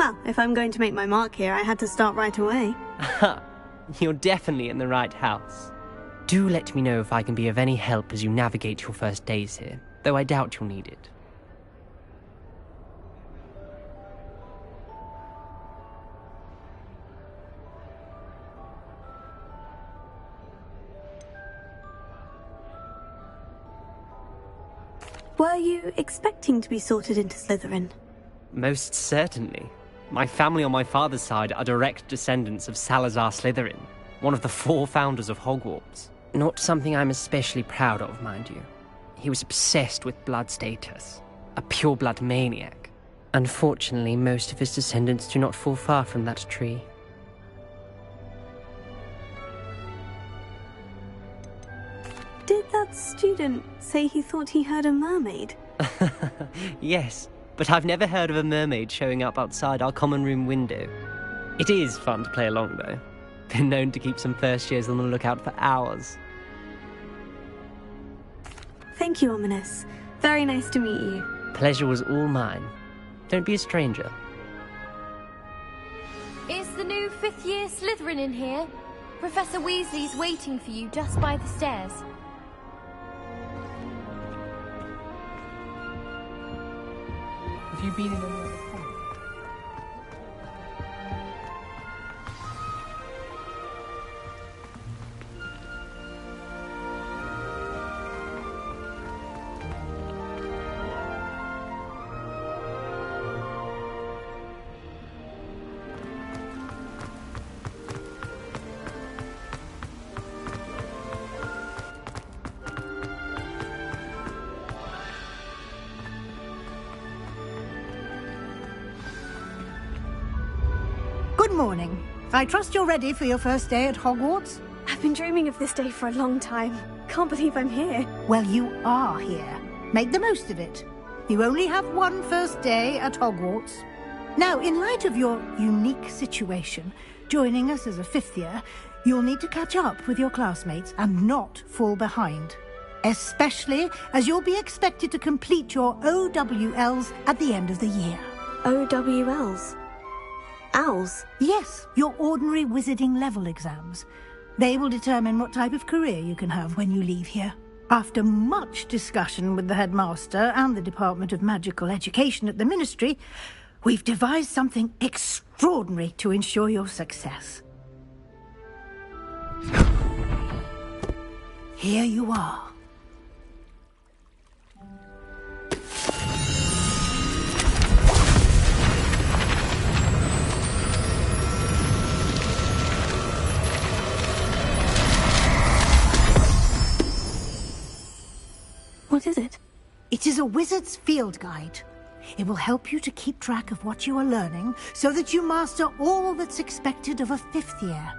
Well, if I'm going to make my mark here, I had to start right away. You're definitely in the right house. Do let me know if I can be of any help as you navigate your first days here, though I doubt you'll need it. Were you expecting to be sorted into Slytherin? Most certainly. My family on my father's side are direct descendants of Salazar Slytherin, one of the 4 founders of Hogwarts. Not something I'm especially proud of, mind you. He was obsessed with blood status, a pure-blood maniac. Unfortunately, most of his descendants do not fall far from that tree. Did that student say he thought he heard a mermaid? Yes, but I've never heard of a mermaid showing up outside our common room window. It is fun to play along, though. Been known to keep some first years on the lookout for hours. Thank you, Ominous. Very nice to meet you. Pleasure was all mine. Don't be a stranger. Is the new 5th year Slytherin in here? Professor Weasley's waiting for you just by the stairs. Have you been in any other college? Good morning. I trust you're ready for your first day at Hogwarts? I've been dreaming of this day for a long time. Can't believe I'm here. Well, you are here. Make the most of it. You only have one first day at Hogwarts. Now, in light of your unique situation, joining us as a 5th year, you'll need to catch up with your classmates and not fall behind. Especially as you'll be expected to complete your OWLs at the end of the year. OWLs? Owls? Yes, your ordinary wizarding level exams. They will determine what type of career you can have when you leave here. After much discussion with the headmaster and the Department of Magical Education at the Ministry, we've devised something extraordinary to ensure your success. Here you are. What is it? It is a wizard's field guide. It will help you to keep track of what you are learning so that you master all that's expected of a 5th year.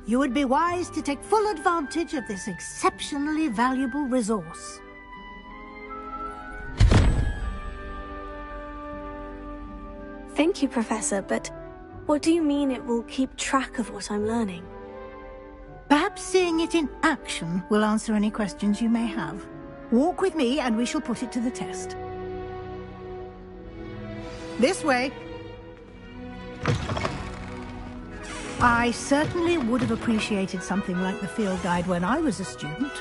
You would be wise to take full advantage of this exceptionally valuable resource. Thank you, Professor, but what do you mean it will keep track of what I'm learning? Perhaps seeing it in action will answer any questions you may have. Walk with me and we shall put it to the test. This way. I certainly would have appreciated something like the field guide when I was a student.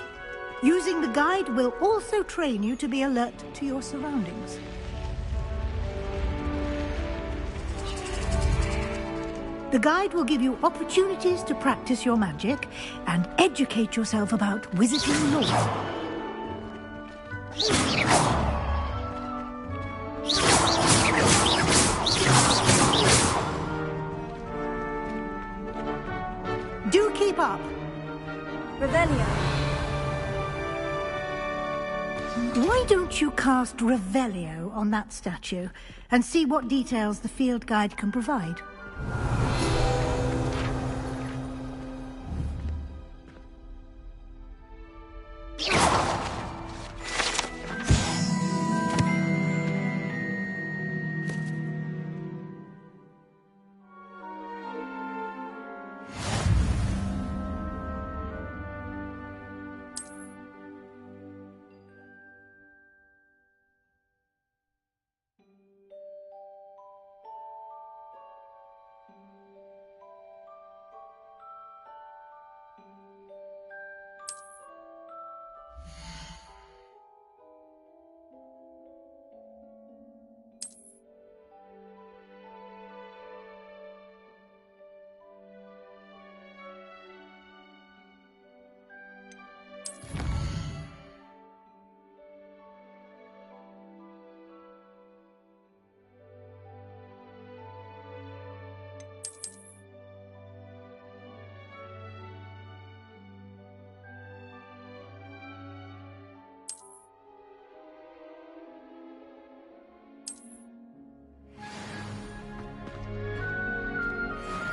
Using the guide will also train you to be alert to your surroundings. The guide will give you opportunities to practice your magic and educate yourself about wizarding laws. Do keep up. Revelio. Why don't you cast Revelio on that statue and see what details the field guide can provide?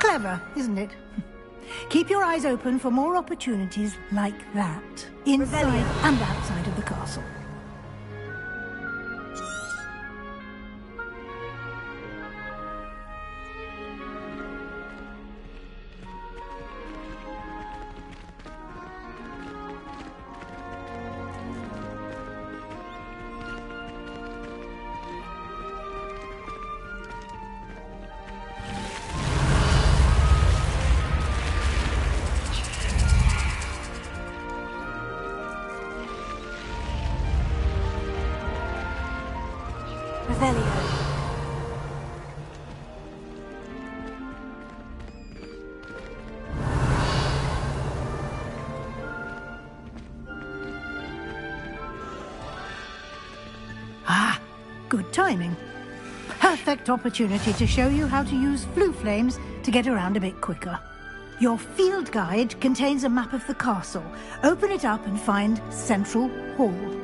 Clever, isn't it? Keep your eyes open for more opportunities like that, inside and outside of the castle. Ah, good timing. Perfect opportunity to show you how to use flue flames to get around a bit quicker. Your field guide contains a map of the castle. Open it up and find Central Hall.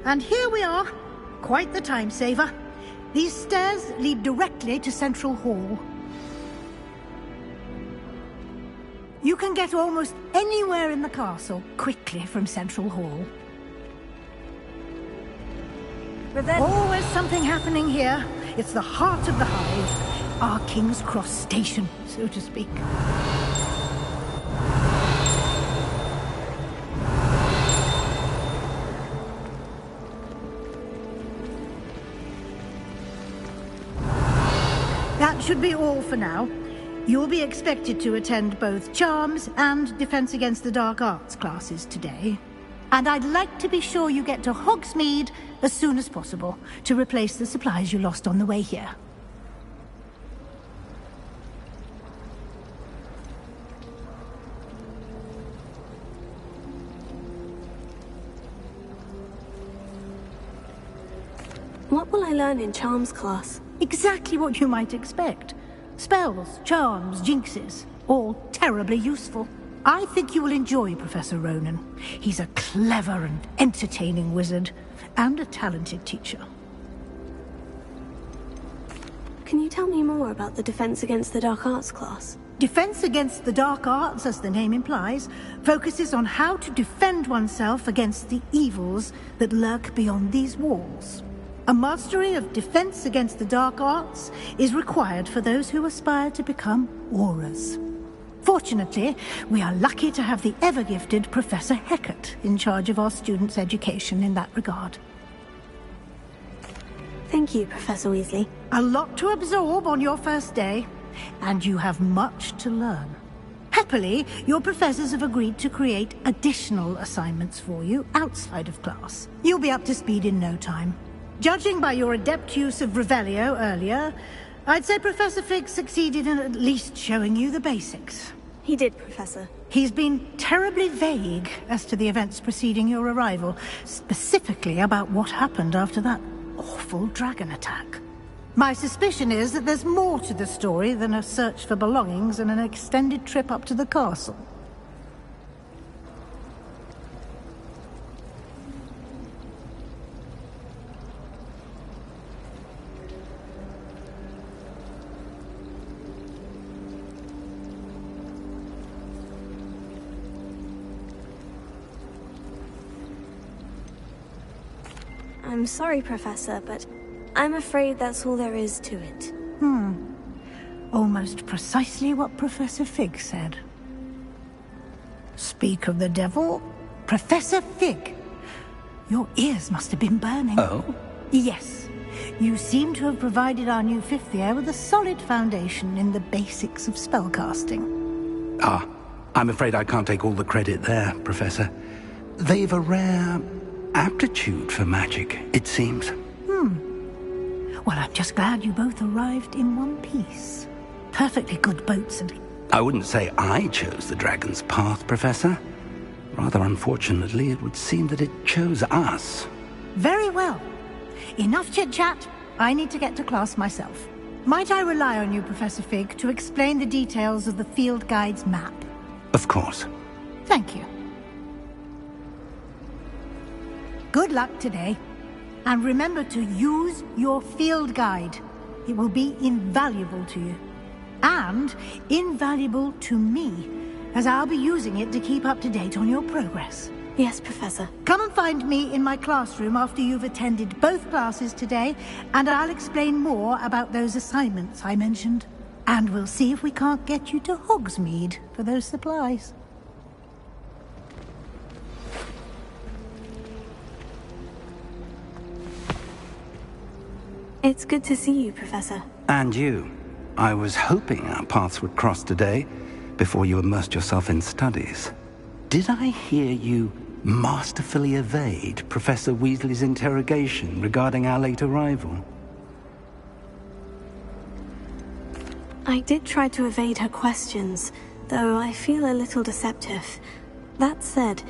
And here we are. Quite the time saver. These stairs lead directly to Central Hall. You can get almost anywhere in the castle quickly from Central Hall. Always something happening here. It's the heart of the hive. Our King's Cross station, so to speak. That should be all for now. You'll be expected to attend both Charms and Defense Against the Dark Arts classes today. And I'd like to be sure you get to Hogsmeade as soon as possible to replace the supplies you lost on the way here. What will I learn in Charms class? Exactly what you might expect. Spells, charms, jinxes, all terribly useful. I think you will enjoy Professor Ronan. He's a clever and entertaining wizard, and a talented teacher. Can you tell me more about the Defense Against the Dark Arts class? Defense Against the Dark Arts, as the name implies, focuses on how to defend oneself against the evils that lurk beyond these walls. A mastery of Defense Against the Dark Arts is required for those who aspire to become Aurors. Fortunately, we are lucky to have the ever-gifted Professor Hecat in charge of our students' education in that regard. Thank you, Professor Weasley. A lot to absorb on your first day, and you have much to learn. Happily, your professors have agreed to create additional assignments for you outside of class. You'll be up to speed in no time. Judging by your adept use of Revelio earlier, I'd say Professor Fig succeeded in at least showing you the basics. He did, Professor. He's been terribly vague as to the events preceding your arrival, specifically about what happened after that awful dragon attack. My suspicion is that there's more to the story than a search for belongings and an extended trip up to the castle. I'm sorry, Professor, but I'm afraid that's all there is to it. Almost precisely what Professor Fig said. Speak of the devil, Professor Fig. Your ears must have been burning. Oh? Yes. You seem to have provided our new fifth year with a solid foundation in the basics of spellcasting. Ah, I'm afraid I can't take all the credit there, Professor. They've a rare aptitude for magic, it seems. Well, I'm just glad you both arrived in one piece. Perfectly good boats and... I wouldn't say I chose the dragon's path, Professor. Rather unfortunately, it would seem that it chose us. Very well. Enough chit-chat. I need to get to class myself. Might I rely on you, Professor Fig, to explain the details of the field guide's map? Of course. Thank you. Good luck today. And remember to use your field guide. It will be invaluable to you. And invaluable to me, as I'll be using it to keep up to date on your progress. Yes, Professor. Come and find me in my classroom after you've attended both classes today, and I'll explain more about those assignments I mentioned. And we'll see if we can't get you to Hogsmeade for those supplies. It's good to see you, Professor. And you. I was hoping our paths would cross today, before you immersed yourself in studies. Did I hear you masterfully evade Professor Weasley's interrogation regarding our late arrival? I did try to evade her questions, though I feel a little deceptive. That said,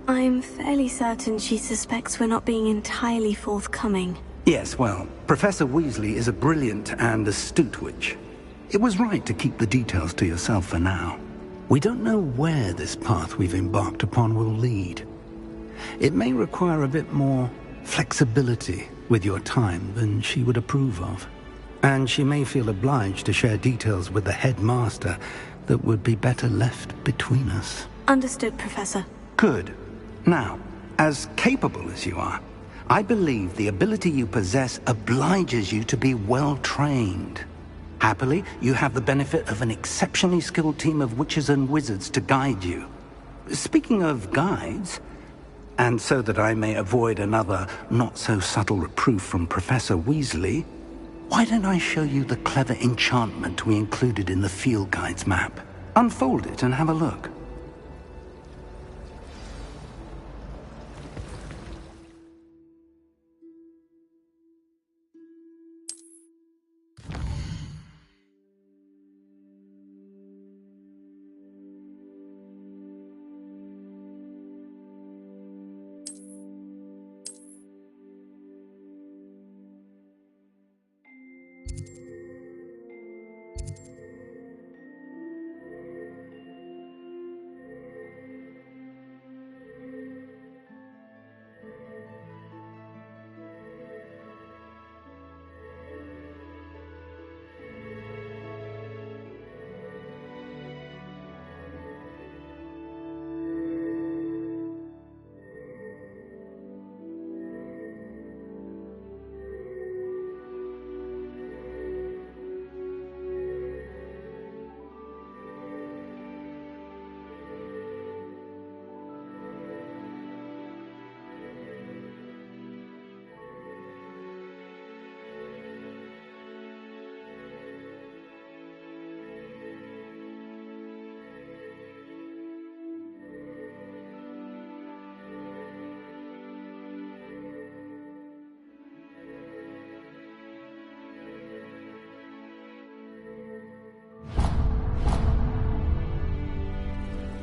I'm fairly certain she suspects we're not being entirely forthcoming. Yes, well, Professor Weasley is a brilliant and astute witch. It was right to keep the details to yourself for now. We don't know where this path we've embarked upon will lead. It may require a bit more flexibility with your time than she would approve of. And she may feel obliged to share details with the headmaster that would be better left between us. Understood, Professor. Good. Now, as capable as you are, I believe the ability you possess obliges you to be well-trained. Happily, you have the benefit of an exceptionally skilled team of witches and wizards to guide you. Speaking of guides, and so that I may avoid another not-so-subtle reproof from Professor Weasley, why don't I show you the clever enchantment we included in the field guide's map? Unfold it and have a look.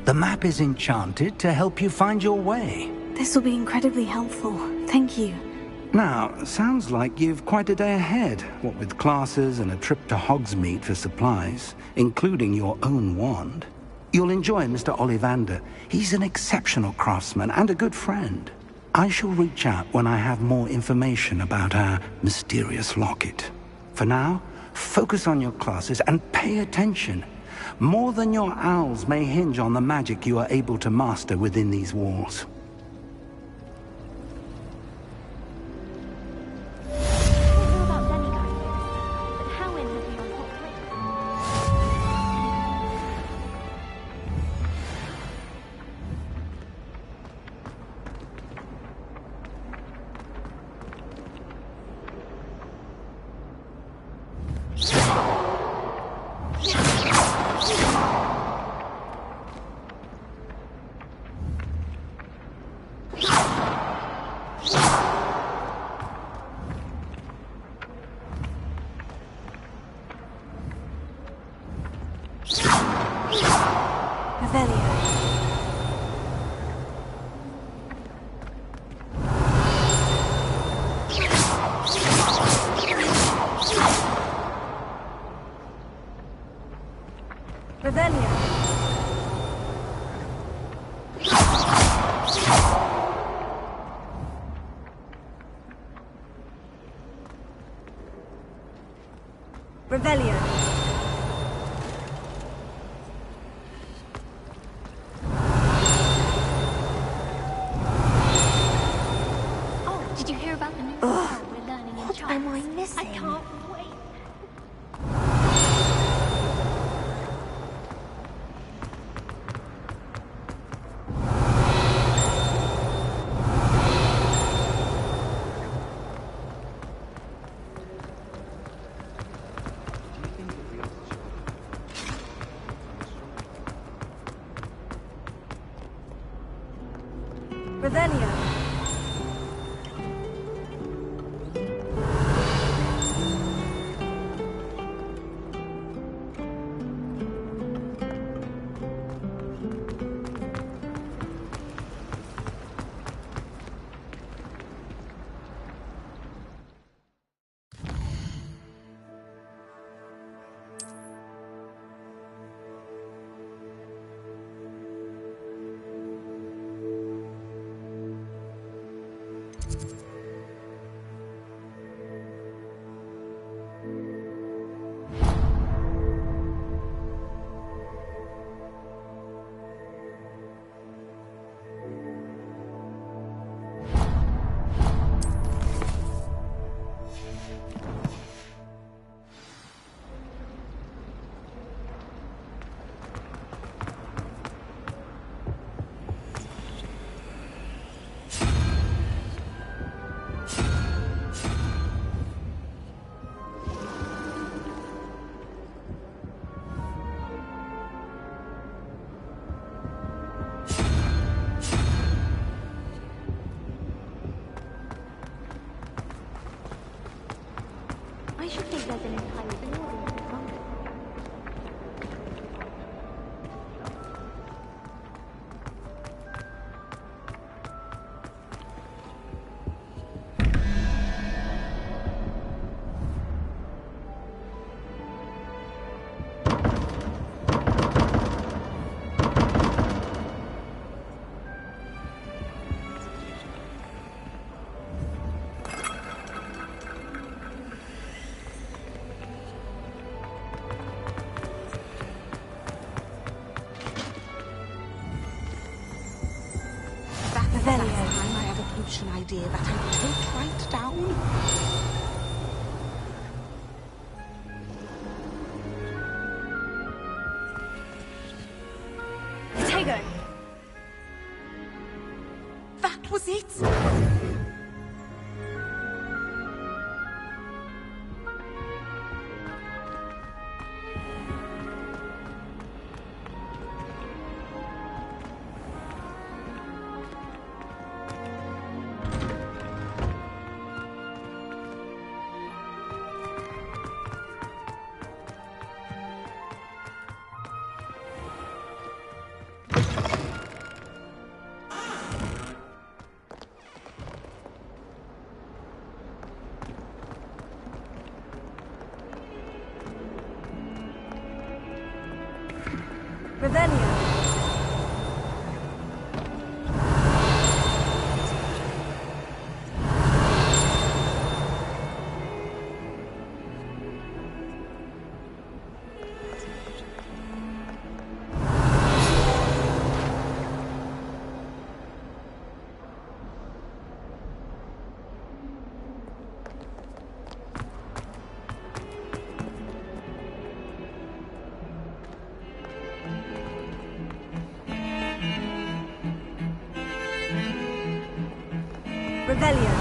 The map is enchanted to help you find your way. This will be incredibly helpful. Thank you. Now, sounds like you've quite a day ahead, what with classes and a trip to Hogsmeade for supplies, including your own wand. You'll enjoy Mr. Ollivander. He's an exceptional craftsman and a good friend. I shall reach out when I have more information about our mysterious locket. For now, focus on your classes and pay attention. More than your owls may hinge on the magic you are able to master within these walls. I should think there's an entire building to come. Last time I had a potion idea that I wrote right down. Potato! That was it! Revelio. Revelio.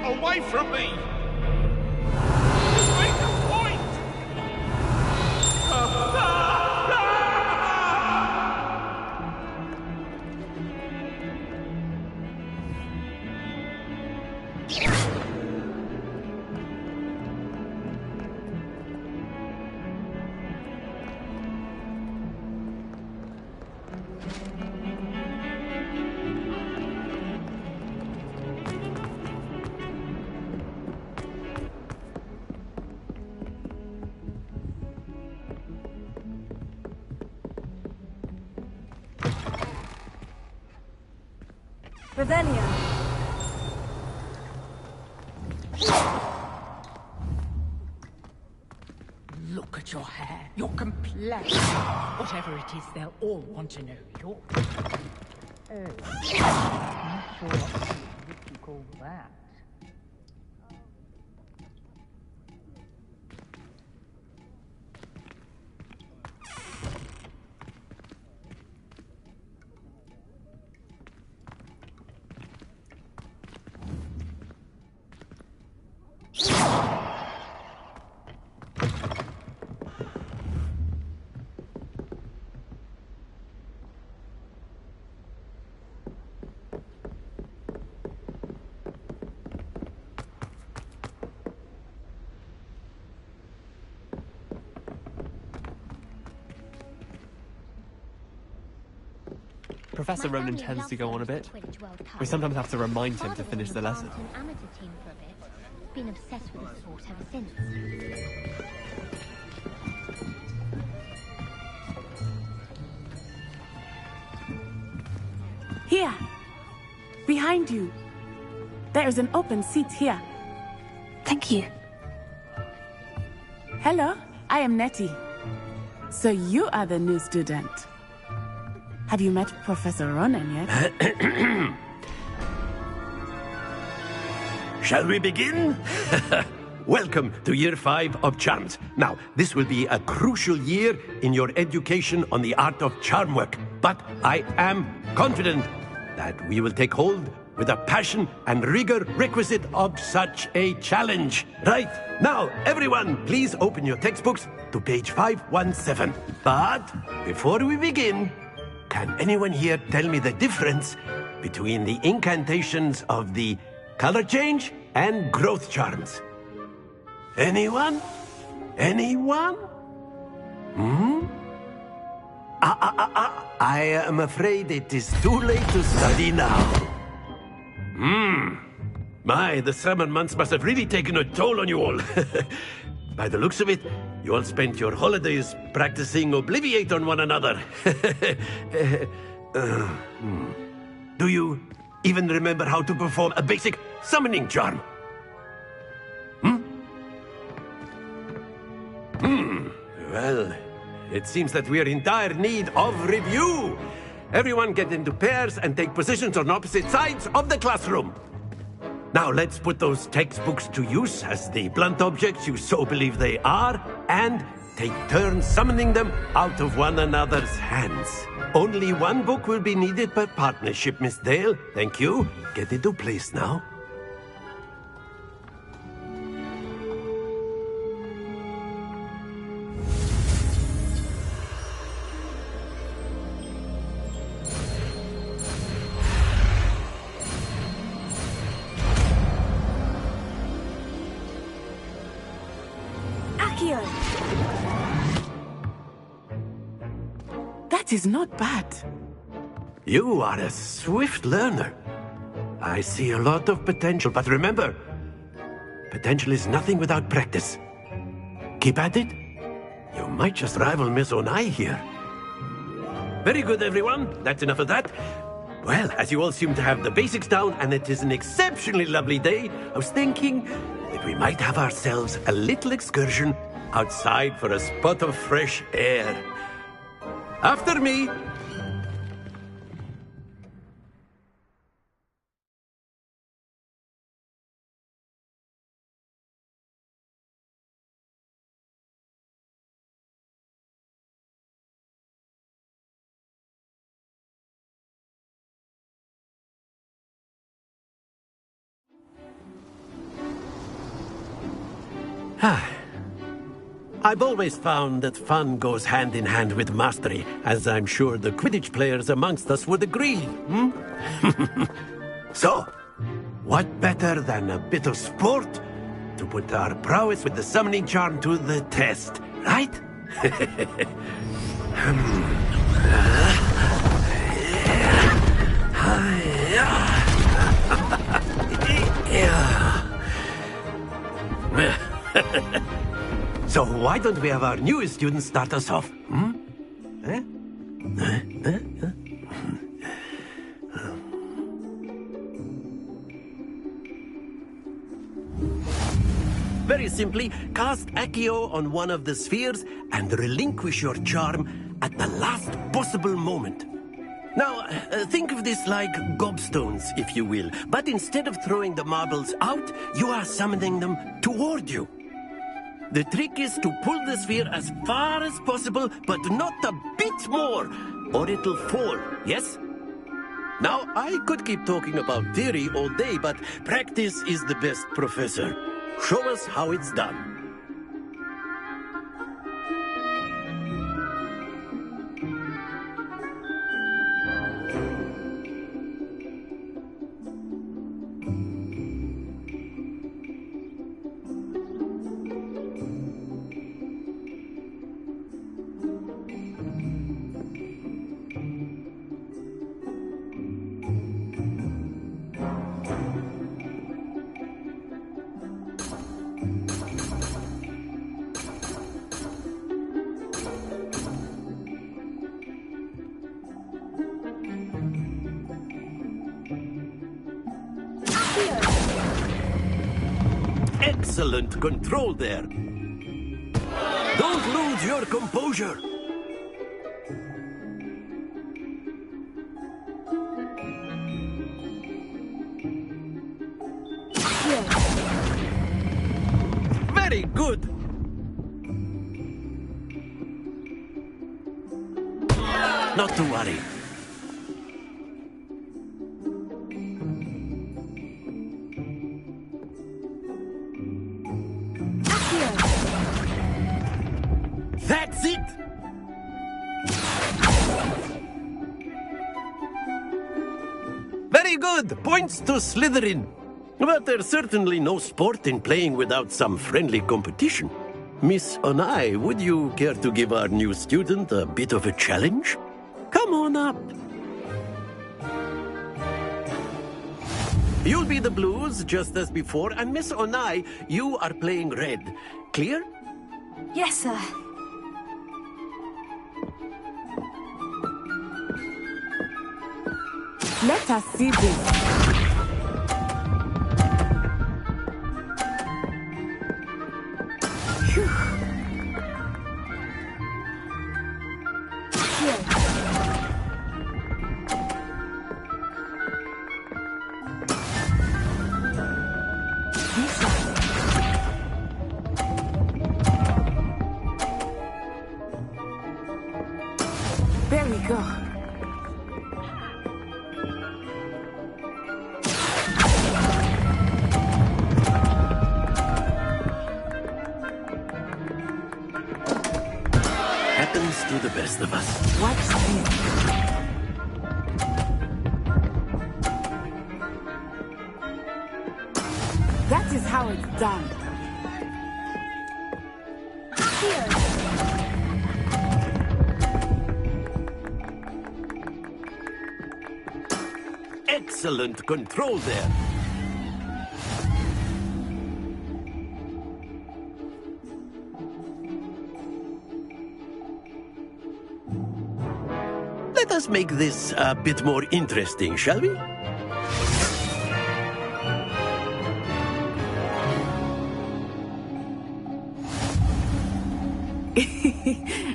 Away from me! Just make a point! Revelio. Look at your hair, your complexion. Whatever it is, they'll all want to know your... Oh, not sure what you call that. Professor Ronan tends to go on a bit. We sometimes have to remind him to finish the lesson. Been obsessed with the sport ever since. Here! Behind you! There is an open seat here. Thank you. Hello, I am Nettie. So you are the new student. Have you met Professor Ronan yet? Shall we begin? Welcome to Year 5 of Charms. Now, this will be a crucial year in your education on the art of charm work. But I am confident that we will take hold with the passion and rigor requisite of such a challenge. Right, now, everyone, please open your textbooks to page 517. But before we begin, can anyone here tell me the difference between the incantations of the color change and growth charms? Anyone? Anyone? I am afraid it is too late to study now. My, the summer months must have really taken a toll on you all. By the looks of it, you all spent your holidays practicing Obliviate on one another. Do you even remember how to perform a basic summoning charm? Well, it seems that we are in dire need of review. Everyone get into pairs and take positions on opposite sides of the classroom. Now let's put those textbooks to use as the blunt objects you so believe they are, and take turns summoning them out of one another's hands. Only one book will be needed per partnership, Miss Dale. Thank you. Get into place now. That is not bad. You are a swift learner. I see a lot of potential, but remember, potential is nothing without practice. Keep at it. You might just rival Miss Onai here. Very good, everyone. That's enough of that. Well, as you all seem to have the basics down, and it is an exceptionally lovely day, I was thinking that we might have ourselves a little excursion outside for a spot of fresh air. After me. I've always found that fun goes hand in hand with mastery, as I'm sure the Quidditch players amongst us would agree. So, what better than a bit of sport to put our prowess with the summoning charm to the test, right? So why don't we have our newest student start us off? Very simply, cast Accio on one of the spheres and relinquish your charm at the last possible moment. Now, think of this like gobstones, if you will. But instead of throwing the marbles out, you are summoning them toward you. The trick is to pull the sphere as far as possible, but not a bit more, or it'll fall, yes? Now, I could keep talking about theory all day, but practice is the best professor. Show us how it's done. Excellent control there. Don't lose your composure. Very good. Not to worry. That's it! Very good! Points to Slytherin. But there's certainly no sport in playing without some friendly competition. Miss Onai, would you care to give our new student a bit of a challenge? Come on up. You'll be the blues, just as before, and Miss Onai, you are playing red. Clear? Yes, sir. Let us see this. There we go. Happens to the best of us. Watch this. That is how it's done. Excellent control there. Let us make this a bit more interesting, shall we?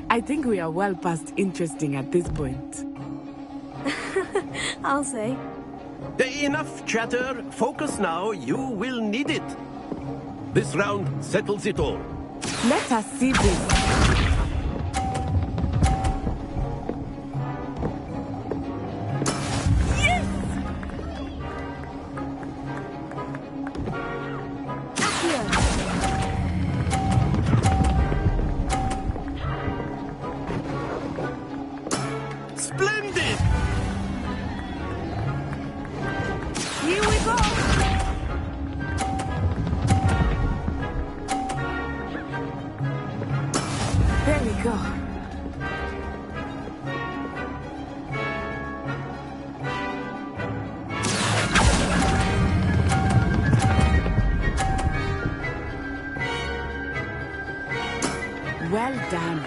I think we are well past interesting at this point. I'll say. Enough chatter. Focus now. You will need it. This round settles it all. Let us see this. Well done.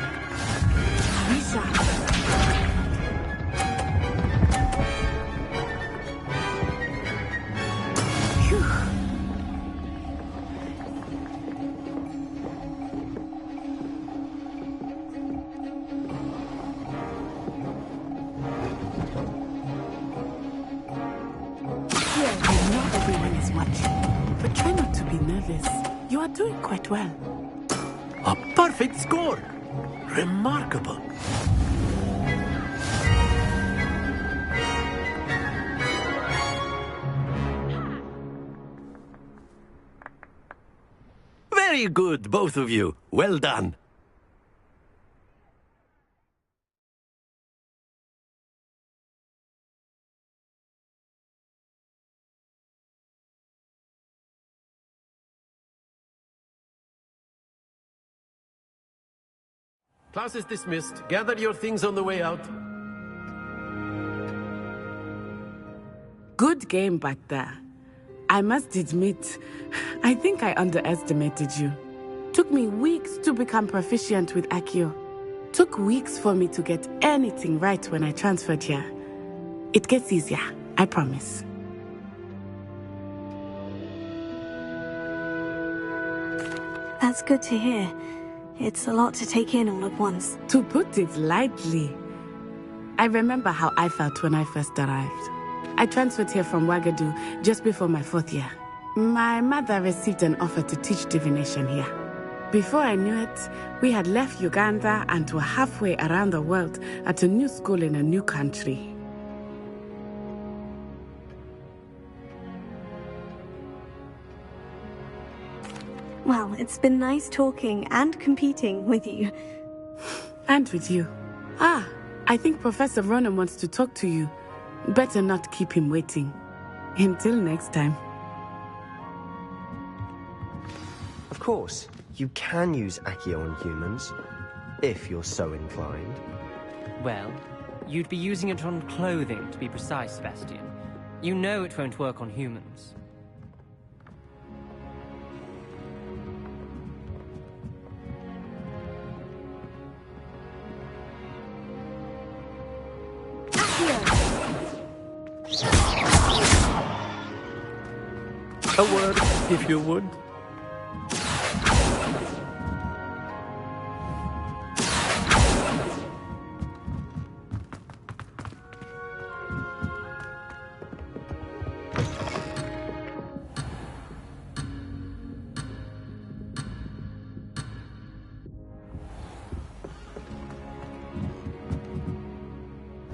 Lisa. Phew. I know everyone is watching, but try not to be nervous. You are doing quite well. A perfect score! Remarkable. Very good, both of you. Well done. Class is dismissed. Gather your things on the way out. Good game back there. I must admit, I think I underestimated you. Took me weeks to become proficient with Accio. Took weeks for me to get anything right when I transferred here. It gets easier, I promise. That's good to hear. It's a lot to take in all at once. To put it lightly, I remember how I felt when I first arrived. I transferred here from Ouagadougou just before my 4th year. My mother received an offer to teach divination here. Before I knew it, we had left Uganda and were halfway around the world at a new school in a new country. Well, it's been nice talking and competing with you. And with you. Ah, I think Professor Ronan wants to talk to you. Better not keep him waiting. Until next time. Of course, you can use Accio on humans, if you're so inclined. Well, you'd be using it on clothing, to be precise, Sebastian. You know it won't work on humans. A word, if you would.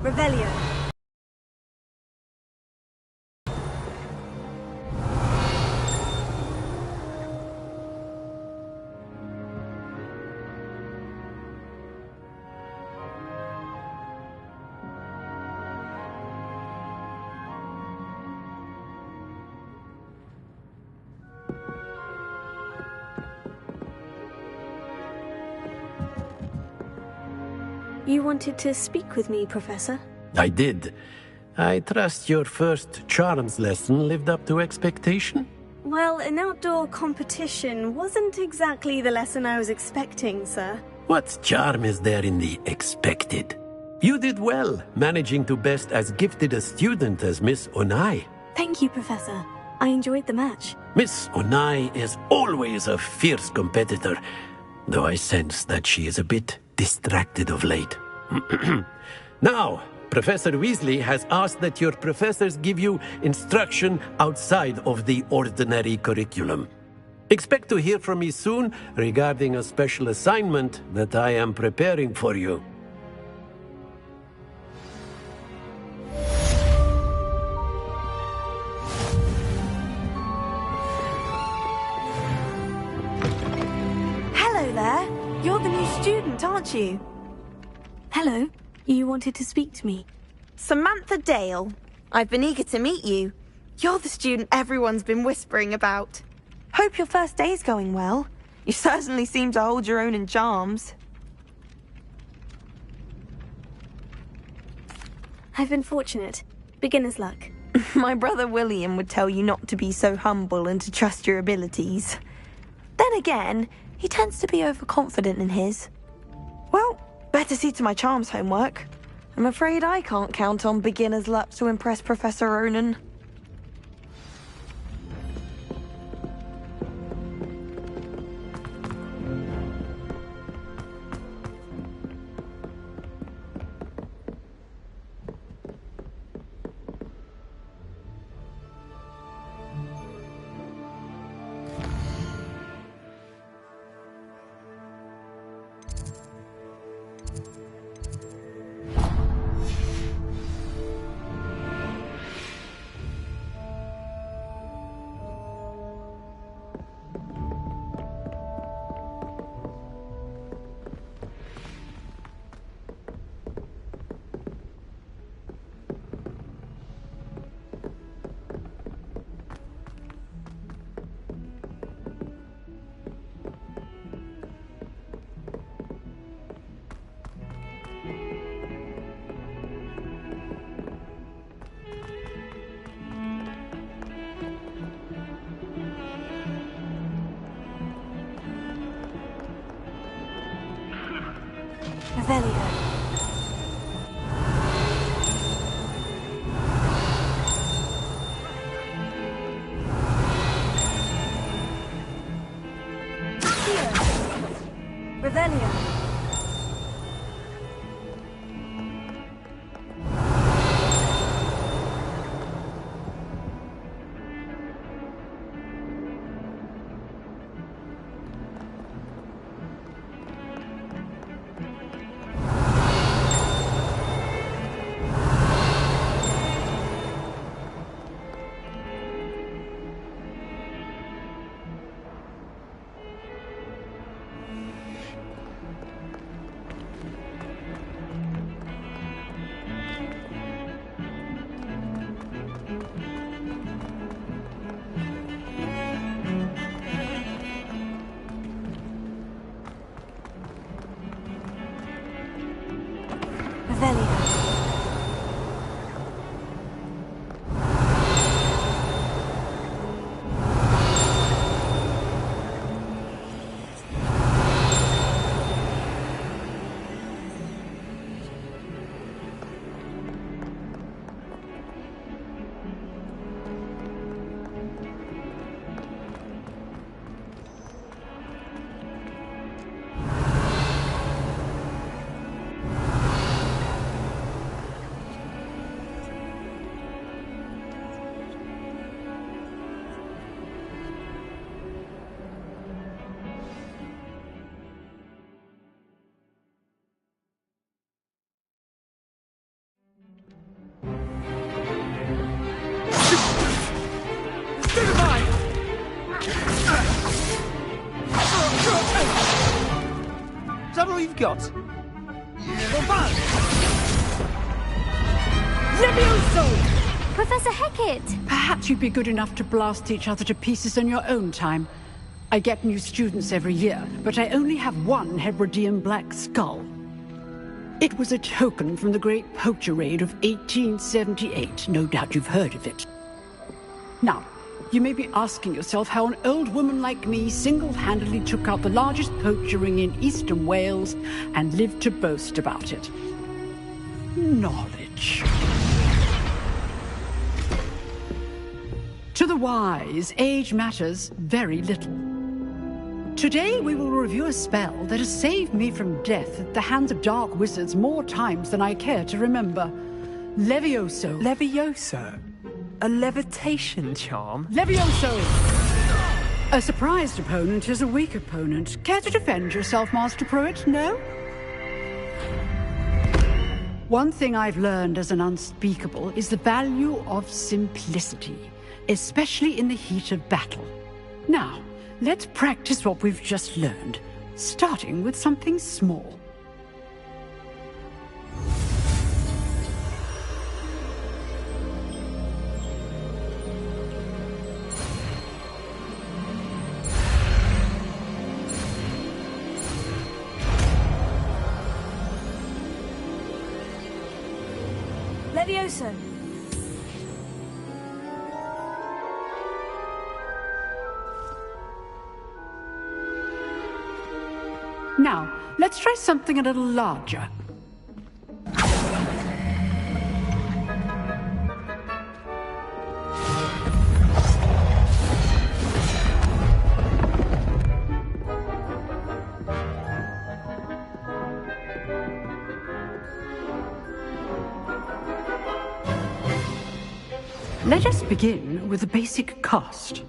Revelio. You wanted to speak with me, Professor? I did. I trust your first charms lesson lived up to expectation? Well, an outdoor competition wasn't exactly the lesson I was expecting, sir. What charm is there in the expected? You did well, managing to best as gifted a student as Miss Onai. Thank you, Professor. I enjoyed the match. Miss Onai is always a fierce competitor, though I sense that she is a bit distracted of late. Now, Professor Weasley has asked that your professors give you instruction outside of the ordinary curriculum. Expect to hear from me soon regarding a special assignment that I am preparing for you. Hello there. You're the new student, aren't you? Hello. You wanted to speak to me. Samantha Dale. I've been eager to meet you. You're the student everyone's been whispering about. Hope your first day's going well. You certainly seem to hold your own in charms. I've been fortunate. Beginner's luck. My brother William would tell you not to be so humble and to trust your abilities. Then again, he tends to be overconfident in his. Well, better see to my charms homework. I'm afraid I can't count on beginner's luck to impress Professor Ronan. Revelio. Revelio. Is that all you've got? Levioso! Professor Hecat! Perhaps you'd be good enough to blast each other to pieces on your own time. I get new students every year, but I only have one Hebridean black skull. It was a token from the Great Poacher Raid of 1878. No doubt you've heard of it. Now, you may be asking yourself how an old woman like me single-handedly took out the largest poacher ring in eastern Wales and lived to boast about it. Knowledge. To the wise, age matters very little. Today we will review a spell that has saved me from death at the hands of dark wizards more times than I care to remember. Levioso. Levioso? A levitation charm? Levioso! A surprised opponent is a weak opponent. Care to defend yourself, Master Pruitt? No? One thing I've learned as an unspeakable is the value of simplicity, especially in the heat of battle. Now, let's practice what we've just learned, starting with something small. Levioso. Now, let's try something a little larger. Let us begin with a basic cast.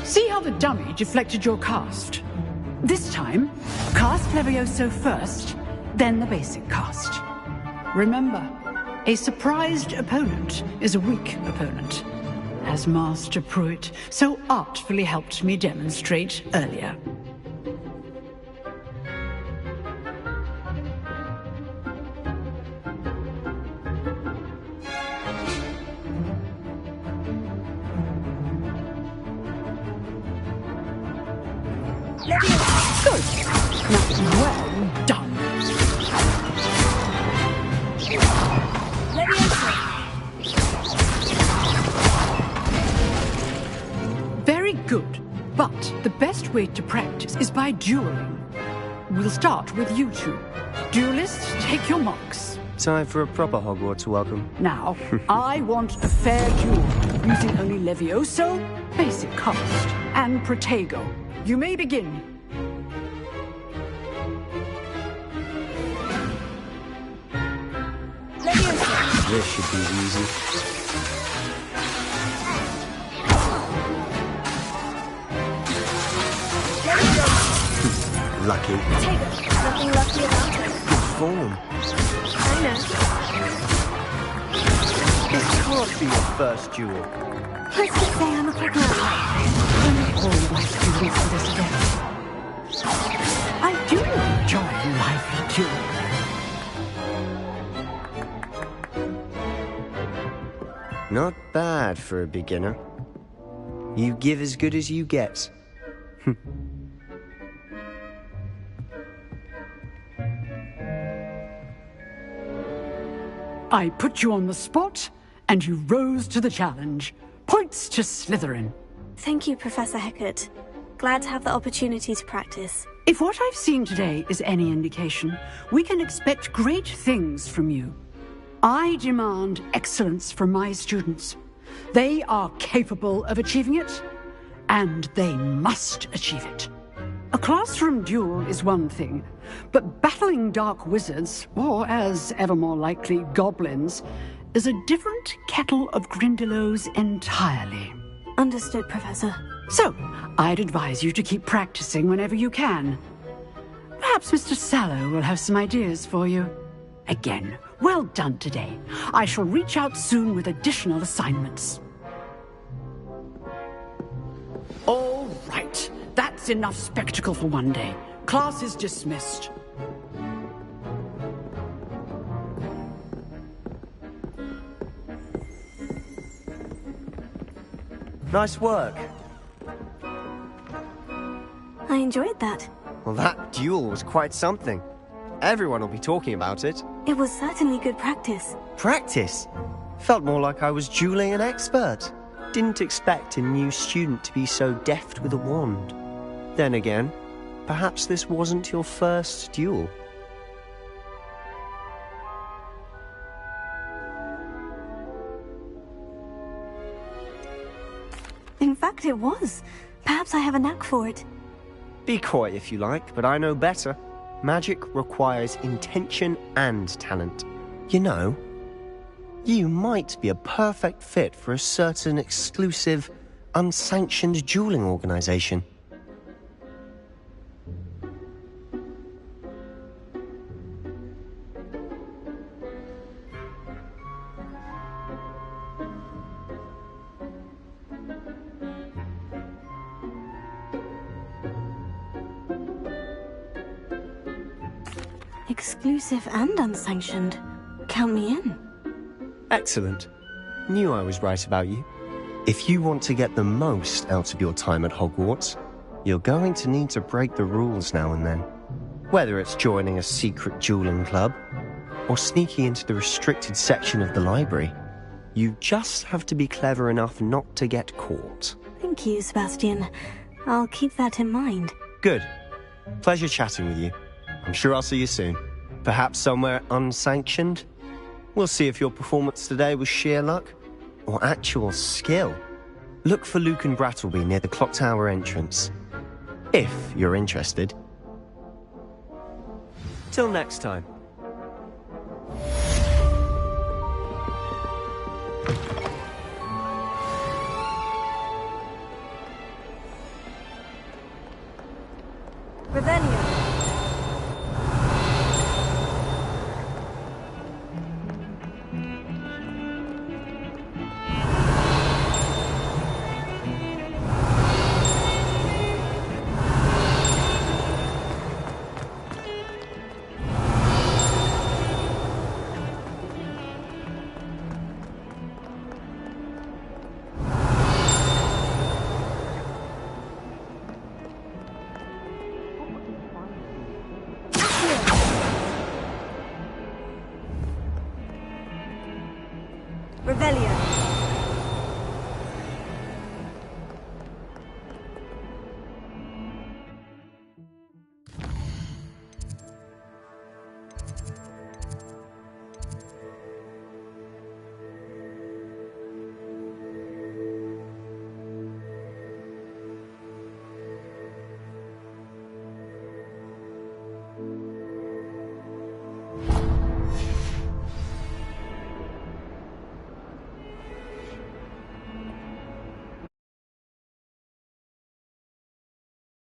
See how the dummy deflected your cast? This time, cast Levioso first, then the basic cast. Remember, a surprised opponent is a weak opponent, as Master Pruitt so artfully helped me demonstrate earlier. Good. Now, well done. Very good. But the best way to practice is by dueling. We'll start with you two. Duelists, take your marks. Time for a proper Hogwarts welcome. Now, I want a fair duel, using only Levioso, basic cast, and Protego. You may begin. This should be easy. Lucky. Nothing lucky about it. Good form. I know. This can't be your first duel. Let's just say I'm a quick learner. All my students for this event. I do enjoy lively dueling. Not bad for a beginner. You give as good as you get. I put you on the spot, and you rose to the challenge. Points to Slytherin. Thank you, Professor Hecat. Glad to have the opportunity to practice. If what I've seen today is any indication, we can expect great things from you. I demand excellence from my students. They are capable of achieving it, and they must achieve it. A classroom duel is one thing, but battling dark wizards, or as ever more likely, goblins, is a different kettle of Grindylows entirely. Understood, Professor. So, I'd advise you to keep practicing whenever you can. Perhaps Mr. Sallow will have some ideas for you. Again, well done today. I shall reach out soon with additional assignments. All right. That's enough spectacle for one day. Class is dismissed. Nice work. I enjoyed that. Well, that duel was quite something. Everyone will be talking about it. It was certainly good practice. Practice? Felt more like I was dueling an expert. Didn't expect a new student to be so deft with a wand. Then again, perhaps this wasn't your first duel. In fact, it was. Perhaps I have a knack for it. Be coy if you like, but I know better. Magic requires intention and talent. You know, you might be a perfect fit for a certain exclusive, unsanctioned dueling organization. Exclusive and unsanctioned. Count me in. Excellent. Knew I was right about you. If you want to get the most out of your time at Hogwarts, you're going to need to break the rules now and then. Whether it's joining a secret dueling club, or sneaking into the restricted section of the library, you just have to be clever enough not to get caught. Thank you, Sebastian. I'll keep that in mind. Good. Pleasure chatting with you. I'm sure I'll see you soon. Perhaps somewhere unsanctioned? We'll see if your performance today was sheer luck or actual skill. Look for Luke and Brattleby near the clock tower entrance, if you're interested. Till next time.